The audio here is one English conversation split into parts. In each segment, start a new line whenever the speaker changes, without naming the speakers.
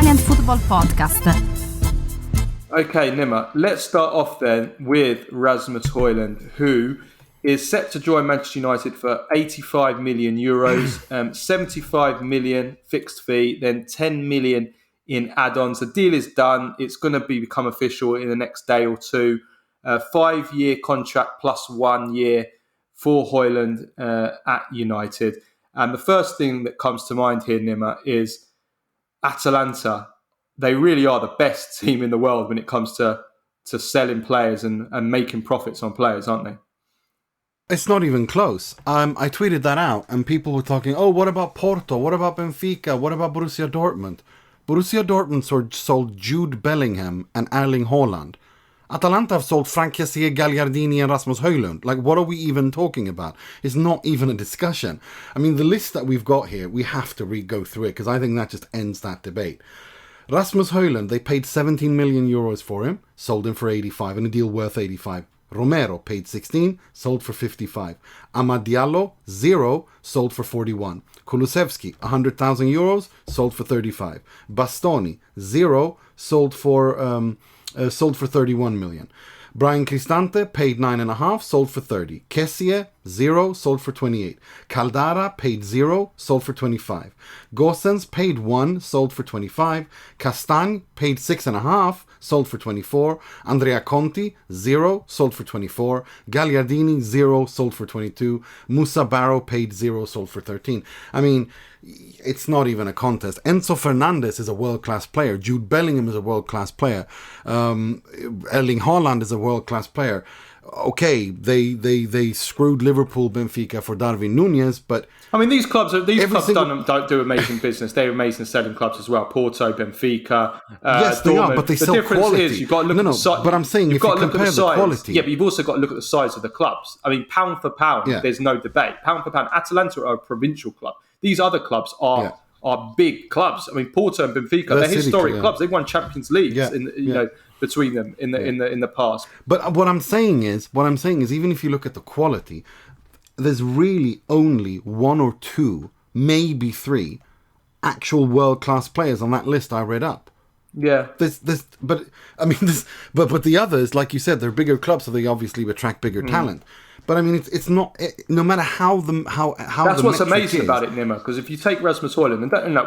Italian Football Podcast.
Okay, Nima, let's start off then with Rasmus Hojlund, who is set to join Manchester United for 85 million euros, 75 million fixed fee, then 10 million in add-ons. The deal is done. It's going to become official in the next day or two. 5-year contract plus 1 year for Hojlund at United. And the first thing that comes to mind here, Nima, is Atalanta. They really are the best team in the world when it comes to selling players and making profits on players, aren't they?
It's not even close. I tweeted that out and people were talking, oh, what about Porto? What about Benfica? What about Borussia Dortmund? Borussia Dortmund sold Jude Bellingham and Erling Haaland. Atalanta have sold Frank Kessie, Gagliardini and Rasmus Hojlund. Like, what are we even talking about? It's not even a discussion. I mean, the list that we've got here, we have to go through it because I think that just ends that debate. Rasmus Hojlund, they paid 17 million euros for him, sold him for 85 in a deal worth 85. Romero paid 16, sold for 55. Amad Diallo, 0, sold for 41. Kulusevski, 100,000 euros, sold for 35. Bastoni, 0, sold for 31 million. Brian Cristante paid 9.5, sold for 30. Kessie, 0, sold for 28. Caldara paid 0, sold for 25. Gosens paid 1, sold for 25. Castagne paid 6.5, sold for 24. Andrea Conti, 0, sold for 24. Gagliardini, 0, sold for 22. Musa Barrow paid 0, sold for 13. I mean, it's not even a contest. Enzo Fernandez is a world-class player. Jude Bellingham is a world-class player. Erling Haaland is a world-class player. Okay, they screwed Liverpool, Benfica for Darwin Núñez, but
I mean these clubs don't do amazing business. They're amazing selling clubs as well. Porto, Benfica,
yes,
Dortmund.
they are, but they sell quality. The difference
is you've got to look at the size.
But I'm saying if you compare the quality,
yeah, but you've also got to look at the size of the clubs. I mean, pound for pound, there's no debate. Pound for pound, Atalanta are a provincial club. These other clubs are big clubs. I mean, Porto and Benfica, they're historic clubs. They've won Champions Leagues know, between them in the past.
But what I'm saying is, even if you look at the quality, there's really only 1 or 2, maybe 3 actual world-class players on that list I read up.
Yeah.
But the others, like you said, they're bigger clubs, so they obviously attract bigger talent. But I mean, it's not. No matter how
that's what's amazing about it, Nima. Because if you take Rasmus Hojlund, and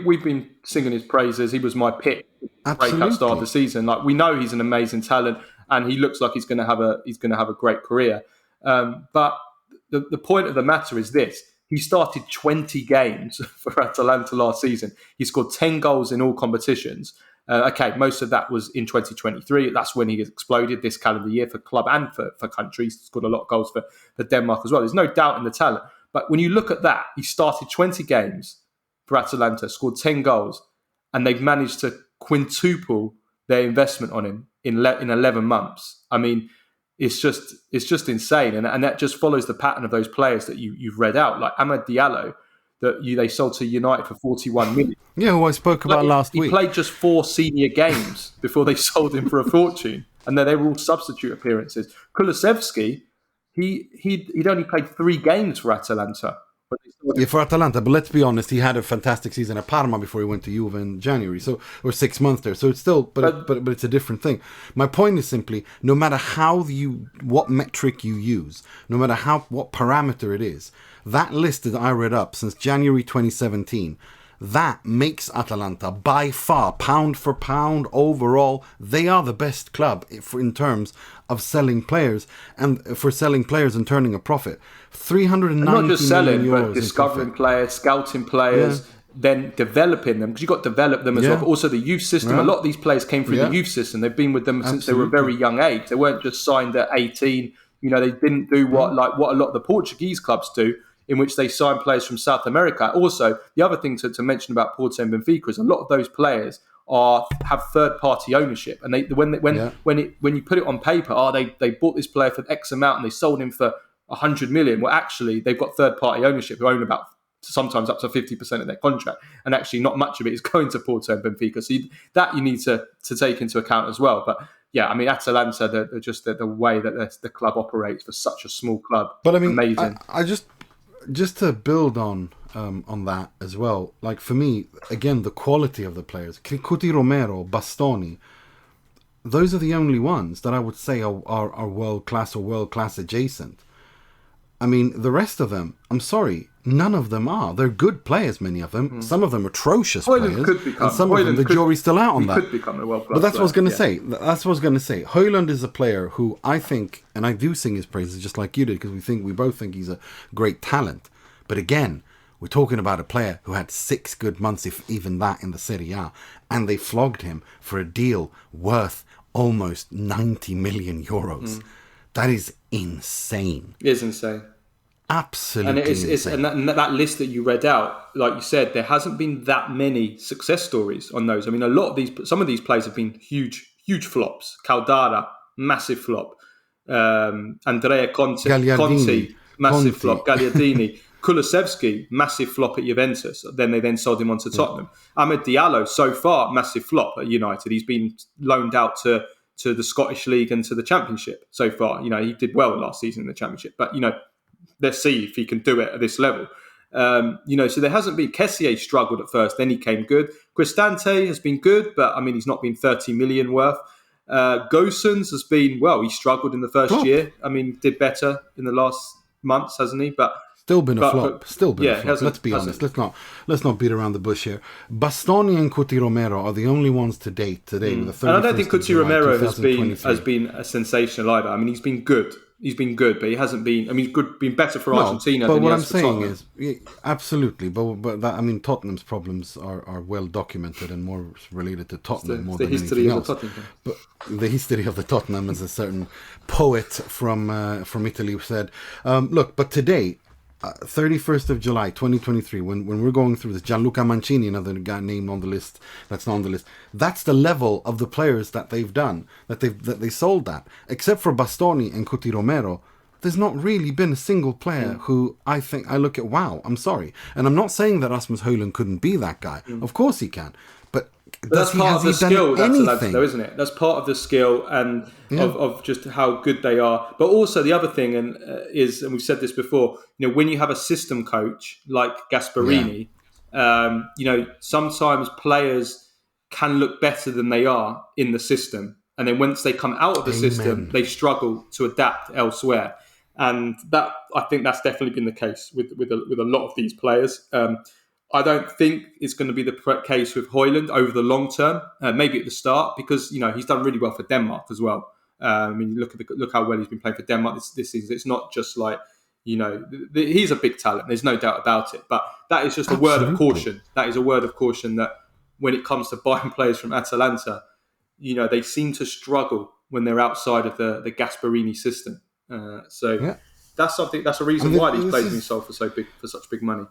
we've been singing his praises. He was my pick breakout star of the season. Like, we know he's an amazing talent, and he looks like he's going to have a great career. But the point of the matter is this: he started 20 games for Atalanta last season. He scored 10 goals in all competitions. Okay, most of that was in 2023. That's when he exploded this calendar year for club and for country. He's scored a lot of goals for Denmark as well. There's no doubt in the talent. But when you look at that, he started 20 games for Atalanta, scored 10 goals, and they've managed to quintuple their investment on him in 11 months. I mean, it's just insane. And that just follows the pattern of those players that you've read out, like Amad Diallo, that they sold to United for 41 million.
Yeah, who I spoke about last week.
He played just 4 senior games before they sold him for a fortune, and then they were all substitute appearances. Kulusevski, he'd only played 3 games for Atalanta.
Yeah, for Atalanta, but let's be honest, he had a fantastic season at Parma before he went to Juve in January, or 6 months there. So it's still, but it's a different thing. My point is simply, no matter what metric you use, no matter what parameter it is, that list that I read up since January 2017, that makes Atalanta by far, pound for pound, overall, they are the best club in terms of selling players and turning a profit. 390
not just selling,
million euros
but discovering players, scouting players, then developing them, because you've got to develop them as well. But also the youth system. A lot of these players came through the youth system. They've been with them since they were a very young age. They weren't just signed at 18. You know, they didn't do what a lot of the Portuguese clubs do, in which they sign players from South America. Also, the other thing to mention about Porto and Benfica is a lot of those players have third-party ownership, and when you put it on paper, they bought this player for X amount and they sold him for 100 million. Well, actually, they've got third-party ownership who own about sometimes up to 50% of their contract, and actually not much of it is going to Porto and Benfica. So that you need to take into account as well. But yeah, I mean, Atalanta, the way that the club operates for such a small club,
but I mean,
amazing.
I just just to build on that as well, like for me, again, the quality of the players, Cuti Romero, Bastoni, those are the only ones that I would say are world class or world class adjacent. I mean, the rest of them, I'm sorry, none of them are. They're good players, many of them. Some of them atrocious
Hojlund
players.
and
some of them, the jury's still out on that.
Could become a world-class
But that's what I was going to
player.
say. That's what I was going to say. Hojlund is a player who I think, and I do sing his praises just like you did, because we both think he's a great talent. But again, we're talking about a player who had 6 good months, if even that, in the Serie A, and they flogged him for a deal worth almost 90 million euros. That is insane.
It is insane.
Absolutely
and
insane.
And that list that you read out, like you said, there hasn't been that many success stories on those. I mean, some of these players have been huge flops. Caldara, massive flop. Andrea Conti, massive flop. Gagliardini. Kulusevski, massive flop at Juventus. They sold him on to Tottenham. Amad Diallo, so far, massive flop at United. He's been loaned out to the Scottish League and to the Championship so far. He did well last season in the Championship. But, let's see if he can do it at this level. So there hasn't been... Kessié struggled at first, then he came good. Cristante has been good, but, I mean, he's not been 30 million worth. Gosens has been... Well, he struggled in the first year. I mean, did better in the last months, hasn't he? But...
Still been a flop. Still been a flop. Let's be
honest.
Let's not beat around the bush here. Bastoni and Cuti Romero are the only ones to date today.
And I don't think Cuti Romero has been a sensational either. I mean, he's been good. But he hasn't been. I mean, he's been better for Argentina.
But
than
what
he
I'm
has for
saying
Tottenham.
is, absolutely. But that, I mean, Tottenham's problems are well documented and more related to Tottenham more than anything else. But the history of the Tottenham, as a certain poet from Italy said. Look, but today. 31st of July 2023, when we're going through this, Gianluca Mancini, another guy named on the list that's not on the list, that's the level of the players that they've done, that they sold that. Except for Bastoni and Cuti Romero, there's not really been a single player who I look at, wow, I'm sorry. And I'm not saying that Rasmus Hojlund couldn't be that guy. Of course he can. But
that's part of the skill, though, isn't it? That's part of the skill and of just how good they are. But also the other thing is, and we've said this before, when you have a system coach like Gasperini, sometimes players can look better than they are in the system. And then once they come out of the system, they struggle to adapt elsewhere. And that, I think that's definitely been the case with a lot of these players. I don't think it's going to be the case with Hojlund over the long term. Maybe at the start, because he's done really well for Denmark as well. I mean, look how well he's been playing for Denmark this season. It's not just like he's a big talent. There's no doubt about it. But that is just a word of caution. That is a word of caution that when it comes to buying players from Atalanta, they seem to struggle when they're outside of the Gasperini system. That's something. That's a reason why these players have been sold for such big money.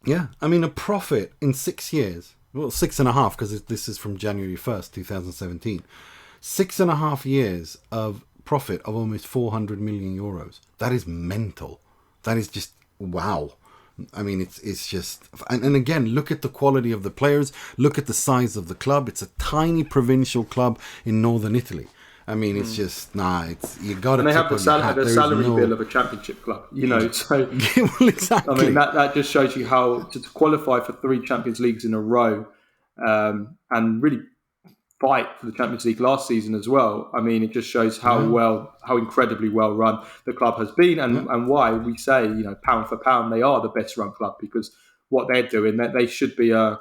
Yeah, I mean, a profit in 6 years, well, 6.5, because this is from January 1st, 2017. 6.5 years of profit of almost 400 million euros. That is mental. That is just, wow. I mean, it's just... And again, look at the quality of the players. Look at the size of the club. It's a tiny provincial club in northern Italy. I mean, it's just, you got to...
And they have the salary bill of a championship club, so...
Well, exactly.
I mean, that just shows you how to qualify for 3 Champions Leagues in a row and really fight for the Champions League last season as well. I mean, it just shows how incredibly well run the club has been and why we say, pound for pound, they are the best run club, because what they're doing, they should be a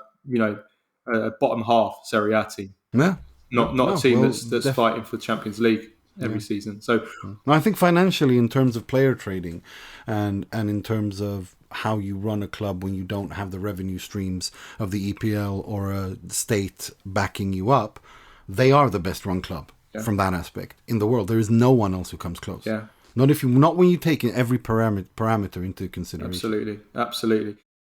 bottom half Serie A team.
Yeah.
Not a team that's fighting for the Champions League every season. So
I think financially, in terms of player trading and in terms of how you run a club when you don't have the revenue streams of the EPL or a state backing you up, they are the best run club from that aspect in the world. There is no one else who comes close.
Yeah.
Not when you take every parameter into consideration.
Absolutely.